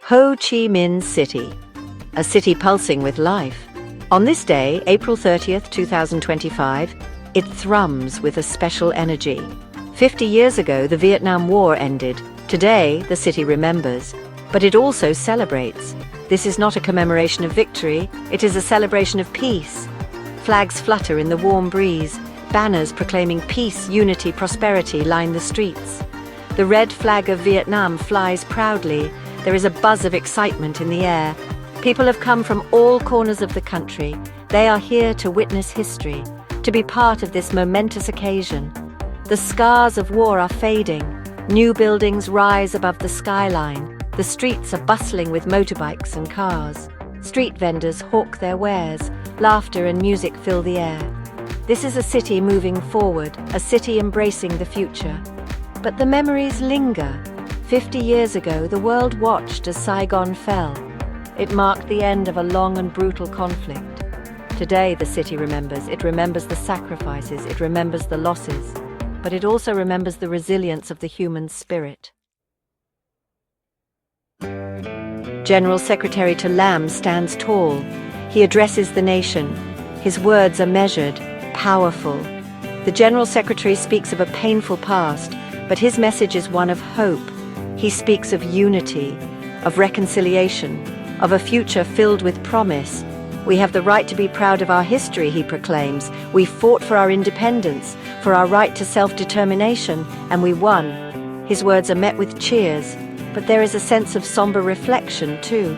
Ho Chi Minh City, a city pulsing with life. On this day, April 30th, 2025, it thrums with a special energy. 50 years ago, the Vietnam War ended. Today, the city remembers, but it also celebrates. This is not a commemoration of victory, it is a celebration of peace. Flags flutter in the warm breeze. Banners proclaiming peace, unity, prosperity line the streets. The red flag of Vietnam flies proudly. There is a buzz of excitement in the air. People have come from all corners of the country. They are here to witness history, to be part of this momentous occasion. The scars of war are fading. New buildings rise above the skyline. The streets are bustling with motorbikes and cars. Street vendors hawk their wares. Laughter and music fill the air. This is a city moving forward, a city embracing the future. But the memories linger. 50 years ago, the world watched as Saigon fell. It marked the end of a long and brutal conflict. Today, the city remembers. It remembers the sacrifices, it remembers the losses, but it also remembers the resilience of the human spirit. General Secretary To Lam stands tall. He addresses the nation. His words are measured, powerful. The General Secretary speaks of a painful past, but his message is one of hope. He speaks of unity, of reconciliation, of a future filled with promise. We have the right to be proud of our history, he proclaims. We fought for our independence, for our right to self-determination, and we won. His words are met with cheers, but there is a sense of somber reflection too.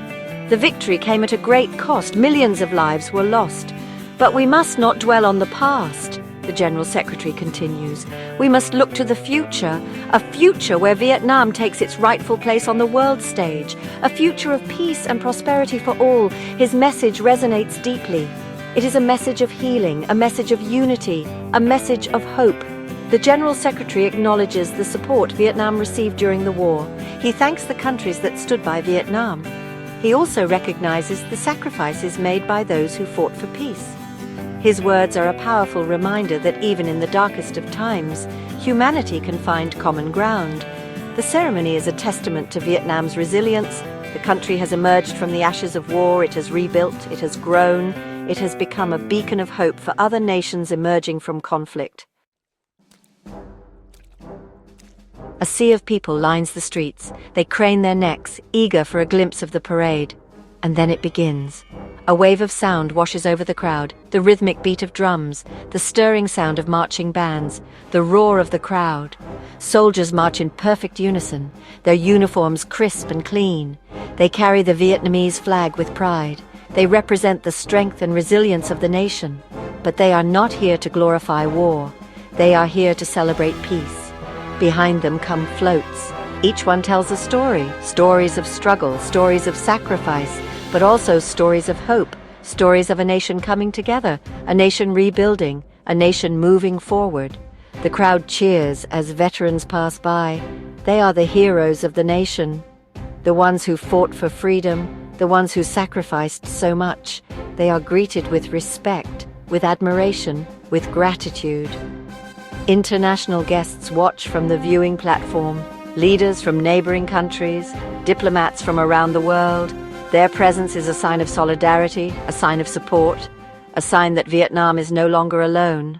The victory came at a great cost. Millions of lives were lost. But we must not dwell on the past, the General Secretary continues. We must look to the future, a future where Vietnam takes its rightful place on the world stage, a future of peace and prosperity for all. His message resonates deeply. It is a message of healing, a message of unity, a message of hope. The General Secretary acknowledges the support Vietnam received during the war. He thanks the countries that stood by Vietnam. He also recognizes the sacrifices made by those who fought for peace. His words are a powerful reminder that even in the darkest of times, humanity can find common ground. The ceremony is a testament to Vietnam's resilience. The country has emerged from the ashes of war, it has rebuilt, it has grown, it has become a beacon of hope for other nations emerging from conflict. A sea of people lines the streets. They crane their necks, eager for a glimpse of the parade. And then it begins. A wave of sound washes over the crowd, the rhythmic beat of drums, the stirring sound of marching bands, the roar of the crowd. Soldiers march in perfect unison, their uniforms crisp and clean. They carry the Vietnamese flag with pride. They represent the strength and resilience of the nation. But they are not here to glorify war. They are here to celebrate peace. Behind them come floats. Each one tells a story, stories of struggle, stories of sacrifice, but also stories of hope, stories of a nation coming together, a nation rebuilding, a nation moving forward. The crowd cheers as veterans pass by. They are the heroes of the nation, the ones who fought for freedom, the ones who sacrificed so much. They are greeted with respect, with admiration, with gratitude. International guests watch from the viewing platform. Leaders from neighboring countries, diplomats from around the world. Their presence is a sign of solidarity, a sign of support, a sign that Vietnam is no longer alone.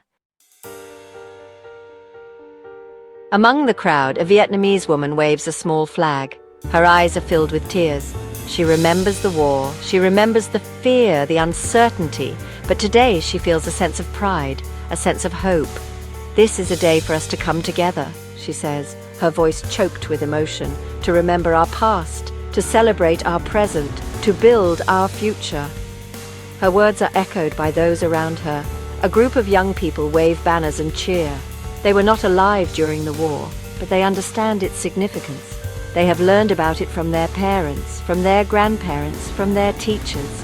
Among the crowd, a Vietnamese woman waves a small flag. Her eyes are filled with tears. She remembers the war, she remembers the fear, the uncertainty, but today she feels a sense of pride, a sense of hope. This is a day for us to come together, she says, her voice choked with emotion, to remember our past, to celebrate our present, to build our future. Her words are echoed by those around her. A group of young people wave banners and cheer. They were not alive during the war, but they understand its significance. They have learned about it from their parents, from their grandparents, from their teachers.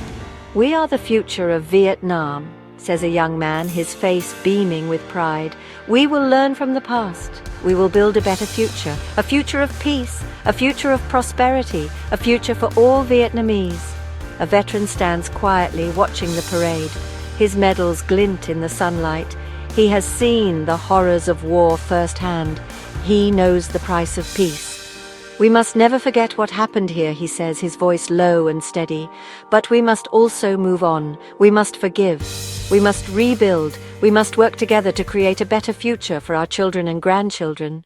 We are the future of Vietnam, says a young man, his face beaming with pride. We will learn from the past. We will build a better future, a future of peace, a future of prosperity, a future for all Vietnamese. A veteran stands quietly watching the parade. His medals glint in the sunlight. He has seen the horrors of war firsthand. He knows the price of peace. We must never forget what happened here, he says, his voice low and steady. But we must also move on. We must forgive. We must rebuild. We must work together to create a better future for our children and grandchildren.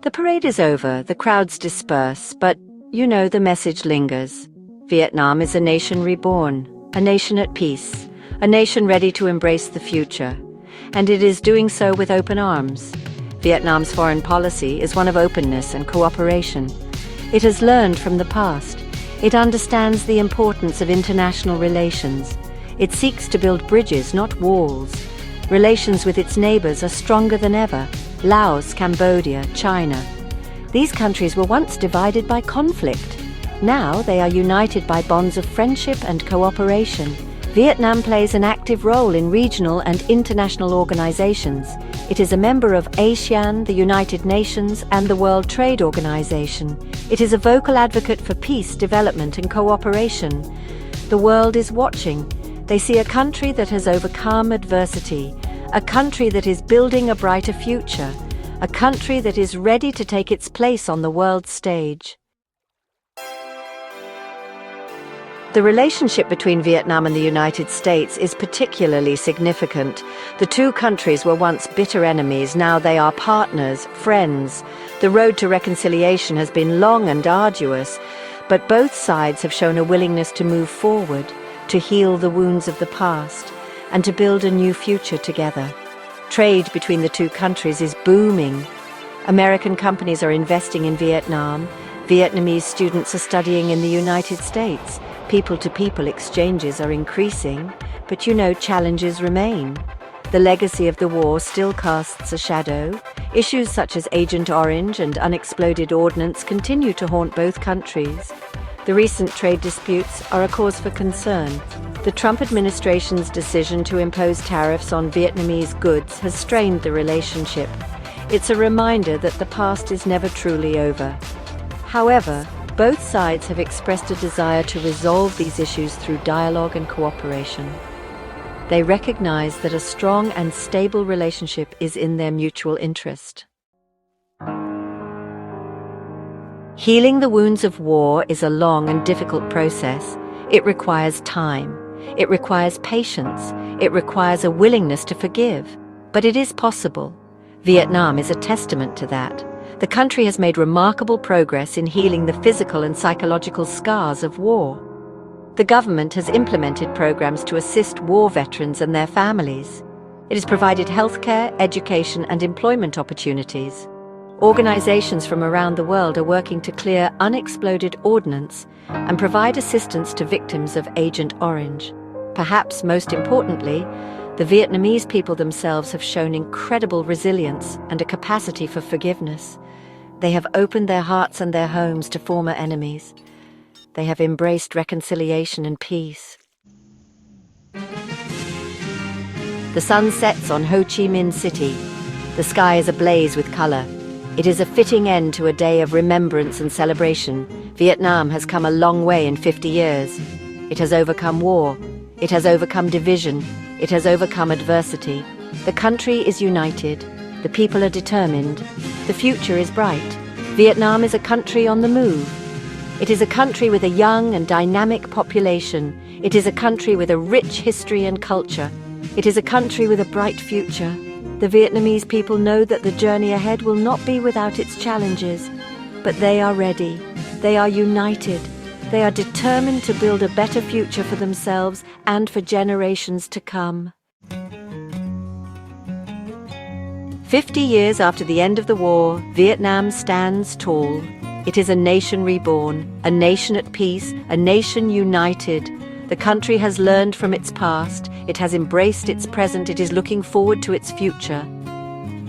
The parade is over, the crowds disperse, but the message lingers. Vietnam is a nation reborn, a nation at peace, a nation ready to embrace the future. And it is doing so with open arms. Vietnam's foreign policy is one of openness and cooperation. It has learned from the past. It understands the importance of international relations. It seeks to build bridges, not walls. Relations with its neighbors are stronger than ever. Laos, Cambodia, China. These countries were once divided by conflict. Now they are united by bonds of friendship and cooperation. Vietnam plays an active role in regional and international organizations. It is a member of ASEAN, the United Nations, and the World Trade Organization. It is a vocal advocate for peace, development, and cooperation. The world is watching. They see a country that has overcome adversity, a country that is building a brighter future, a country that is ready to take its place on the world stage. The relationship between Vietnam and the United States is particularly significant. The two countries were once bitter enemies, now they are partners, friends. The road to reconciliation has been long and arduous, but both sides have shown a willingness to move forward, to heal the wounds of the past, and to build a new future together. Trade between the two countries is booming. American companies are investing in Vietnam. Vietnamese students are studying in the United States. People-to-people exchanges are increasing, but challenges remain. The legacy of the war still casts a shadow. Issues such as Agent Orange and unexploded ordnance continue to haunt both countries. The recent trade disputes are a cause for concern. The Trump administration's decision to impose tariffs on Vietnamese goods has strained the relationship. It's a reminder that the past is never truly over. However, both sides have expressed a desire to resolve these issues through dialogue and cooperation. They recognize that a strong and stable relationship is in their mutual interest. Healing the wounds of war is a long and difficult process. It requires time. It requires patience. It requires a willingness to forgive. But it is possible. Vietnam is a testament to that. The country has made remarkable progress in healing the physical and psychological scars of war. The government has implemented programs to assist war veterans and their families. It has provided healthcare, education, and employment opportunities. Organizations from around the world are working to clear unexploded ordnance and provide assistance to victims of Agent Orange. Perhaps most importantly, the Vietnamese people themselves have shown incredible resilience and a capacity for forgiveness. They have opened their hearts and their homes to former enemies. They have embraced reconciliation and peace. The sun sets on Ho Chi Minh City. The sky is ablaze with color. It is a fitting end to a day of remembrance and celebration. Vietnam has come a long way in 50 years. It has overcome war. It has overcome division. It has overcome adversity. The country is united. The people are determined. The future is bright. Vietnam is a country on the move. It is a country with a young and dynamic population. It is a country with a rich history and culture. It is a country with a bright future. The Vietnamese people know that the journey ahead will not be without its challenges, but they are ready. They are united. They are determined to build a better future for themselves and for generations to come. 50 years after the end of the war, Vietnam stands tall. It is a nation reborn, a nation at peace, a nation united. The country has learned from its past, it has embraced its present, it is looking forward to its future.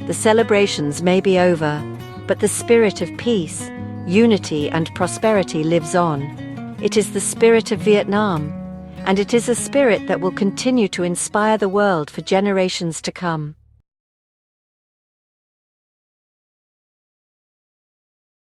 The celebrations may be over, but the spirit of peace, unity and prosperity lives on. It is the spirit of Vietnam, and it is a spirit that will continue to inspire the world for generations to come.